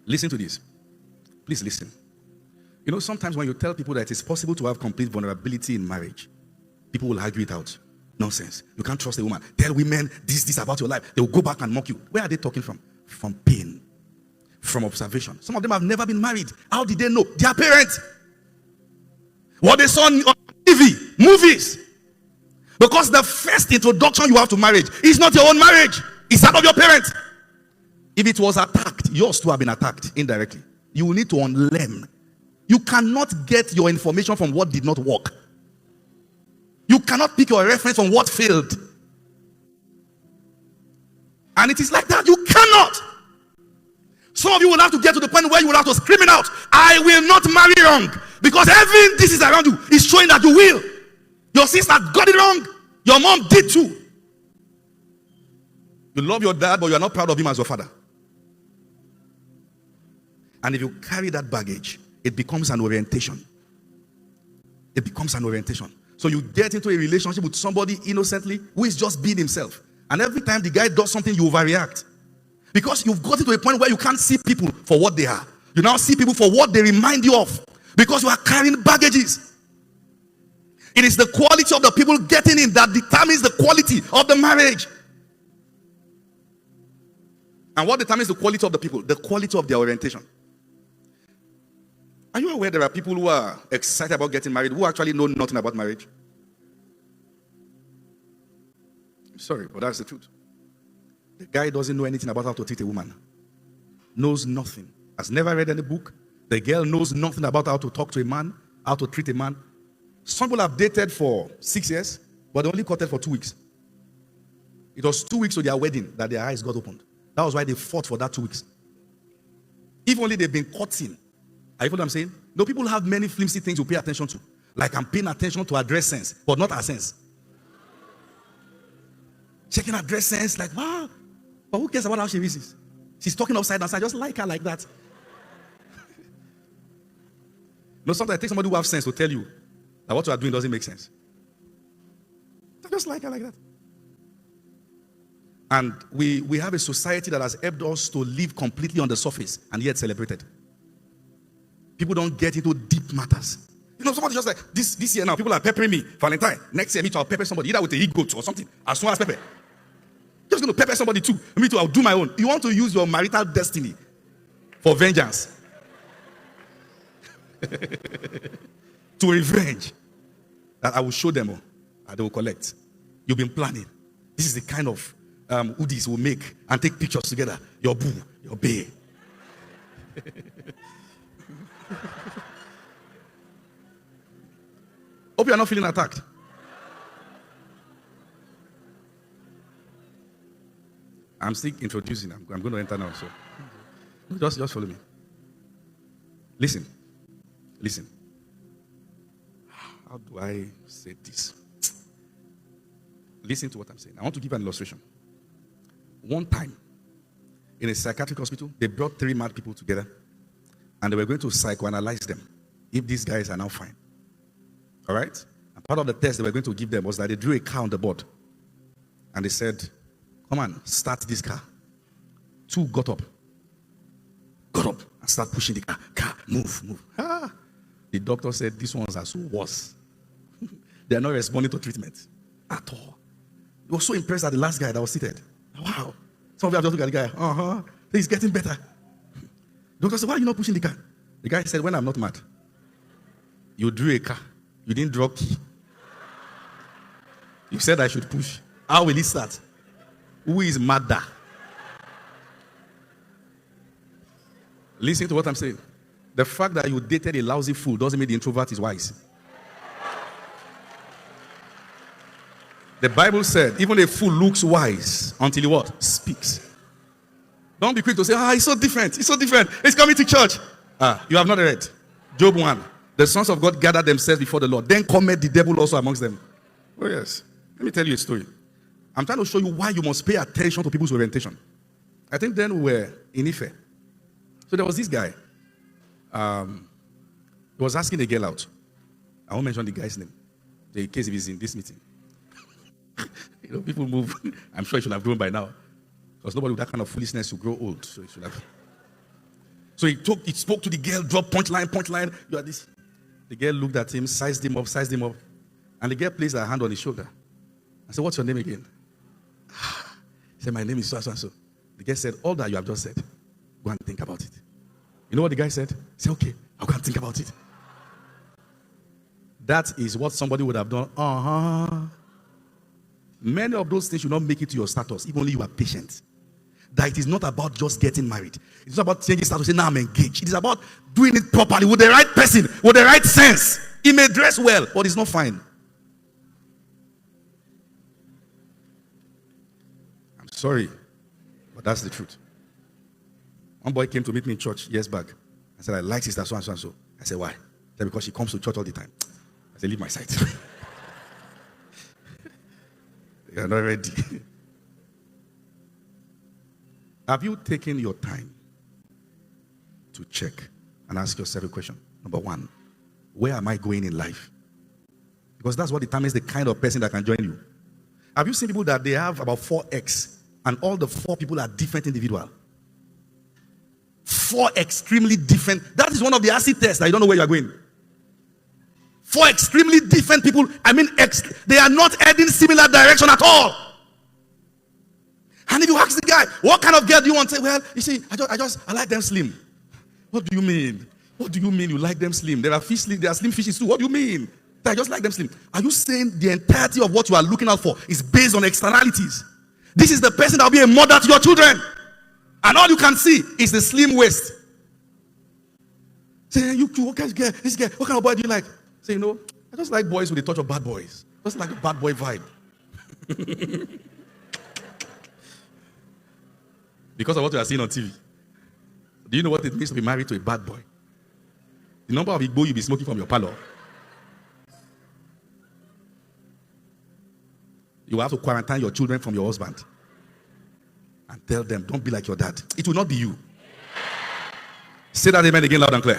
Listen to this. Please listen. You know, sometimes when you tell people that it's possible to have complete vulnerability in marriage, people will argue it out. Nonsense. You can't trust a woman. Tell women this about your life. They will go back and mock you. Where are they talking from? From pain. From observation. Some of them have never been married. How did they know? Their parents. What they saw on TV, movies. Because the first introduction you have to marriage is not your own marriage. It's that of your parents. If it was attacked, yours too have been attacked indirectly. You will need to unlearn. You cannot get your information from what did not work. You cannot pick your reference from what failed. And it is like that. You cannot. Some of you will have to get to the point where you will have to scream it out. I will not marry wrong. Because everything this is around you is showing that you will. Your sister got it wrong. Your mom did too. You love your dad, but you are not proud of him as your father. And if you carry that baggage, it becomes an orientation. It becomes an orientation. So you get into a relationship with somebody innocently who is just being himself. And every time the guy does something, you overreact. Because you've gotten to a point where you can't see people for what they are. You now see people for what they remind you of. Because you are carrying baggages. It is the quality of the people getting in that determines the quality of the marriage. And what determines the quality of the people? The quality of their orientation. Are you aware there are people who are excited about getting married who actually know nothing about marriage? I'm sorry, but that's the truth. The guy doesn't know anything about how to treat a woman. Knows nothing. Has never read any book. The girl knows nothing about how to talk to a man, how to treat a man. Some people have dated for 6 years, but they only courted for 2 weeks. It was 2 weeks to their wedding that their eyes got opened. That was why they fought for that 2 weeks. If only they've been courting. Are you following what I'm saying? No, people have many flimsy things to pay attention to. Like I'm paying attention to her dress sense, but not her sense. Checking her dress sense, like, wow. But who cares about how she reasons? She's talking upside down, so I just like her like that. No, sometimes it takes somebody who has sense to tell you that what you are doing doesn't make sense. I just like her like that. And we have a society that has helped us to live completely on the surface and yet celebrated. People don't get into deep matters. You know, somebody just like, this year now, people are peppering me. Valentine, next year, me too, I'll pepper somebody, either with a e-goat or something, as soon as pepper. Just going to pepper somebody too. Me too, I'll do my own. You want to use your marital destiny for vengeance. To revenge. That I will show them all. And they will collect. You've been planning. This is the kind of hoodies we'll make and take pictures together. Your boo, your bae. Hope you are not feeling attacked. I'm still introducing. I'm going to enter now. So just follow me. Listen. How do I say this? Listen to what I'm saying. I want to give an illustration. One time, in a psychiatric hospital, they brought 3 mad people together, and they were going to psychoanalyze them if these guys are now fine. All right? And part of the test they were going to give them was that they drew a car on the board. And they said, come on, start this car. 2 got up, and start pushing the car. Car, move. The doctor said, these ones are so worse. They are not responding to treatment at all. He was so impressed at the last guy that was seated. Wow. Some of you have just looked at the guy. He's getting better. The doctor said, why are you not pushing the car? The guy said, when I'm not mad. You drew a car. You didn't draw key. You said I should push. How will it start? Who is madder? Listen to what I'm saying. The fact that you dated a lousy fool doesn't mean the introvert is wise. The Bible said, even a fool looks wise until he what? Speaks. Don't be quick to say, he's so different. He's coming to church. You have not read. Job 1. The sons of God gathered themselves before the Lord. Then cometh the devil also amongst them. Oh yes. Let me tell you a story. I'm trying to show you why you must pay attention to people's orientation. I think then we were in Ife. So there was this guy. He was asking a girl out. I won't mention the guy's name, in case if he's in this meeting. People move. I'm sure he should have grown by now. Because nobody with that kind of foolishness will grow old. So he should have. So he spoke to the girl, dropped punchline. You are this. The girl looked at him, sized him up. And the girl placed her hand on his shoulder. I said, what's your name again? He said, my name is so and so. The girl said, all that you have just said, go and think about it. You know what the guy said? He said, okay, I'll go and think about it. That is what somebody would have done. Many of those things should not make it to your status, if only you are patient. That it is not about just getting married. It's not about changing status, saying, now I'm engaged. It is about doing it properly with the right person, with the right sense. He may dress well, but it's not fine. I'm sorry, but that's the truth. One boy came to meet me in church years back. I said, I like sister so and so and so. I said, why? He said, because she comes to church all the time. I said, leave my side. You're not ready. Have you taken your time to check and ask yourself a question? Number one, where am I going in life? Because that's what determines the kind of person that can join you. Have you seen people that they have about 4x and all the 4 people are different individuals? 4 extremely different. That is one of the acid tests that you don't know where you are going. 4 extremely different people. They are not heading similar direction at all. And if you ask the guy, what kind of girl do you want? Say, well, you see, I like them slim. What do you mean? What do you mean you like them slim? There are slim fishes too. What do you mean? I just like them slim. Are you saying the entirety of what you are looking out for is based on externalities? This is the person that will be a mother to your children. And all you can see is the slim waist. Say, this girl, what kind of boy do you like? Say, I just like boys with a touch of bad boys. Just like a bad boy vibe. Because of what you are seeing on TV. Do you know what it means to be married to a bad boy? The number of Igbo you'll be smoking from your parlor. You will have to quarantine your children from your husband. And tell them, don't be like your dad. It will not be you. Say that amen again loud and clear.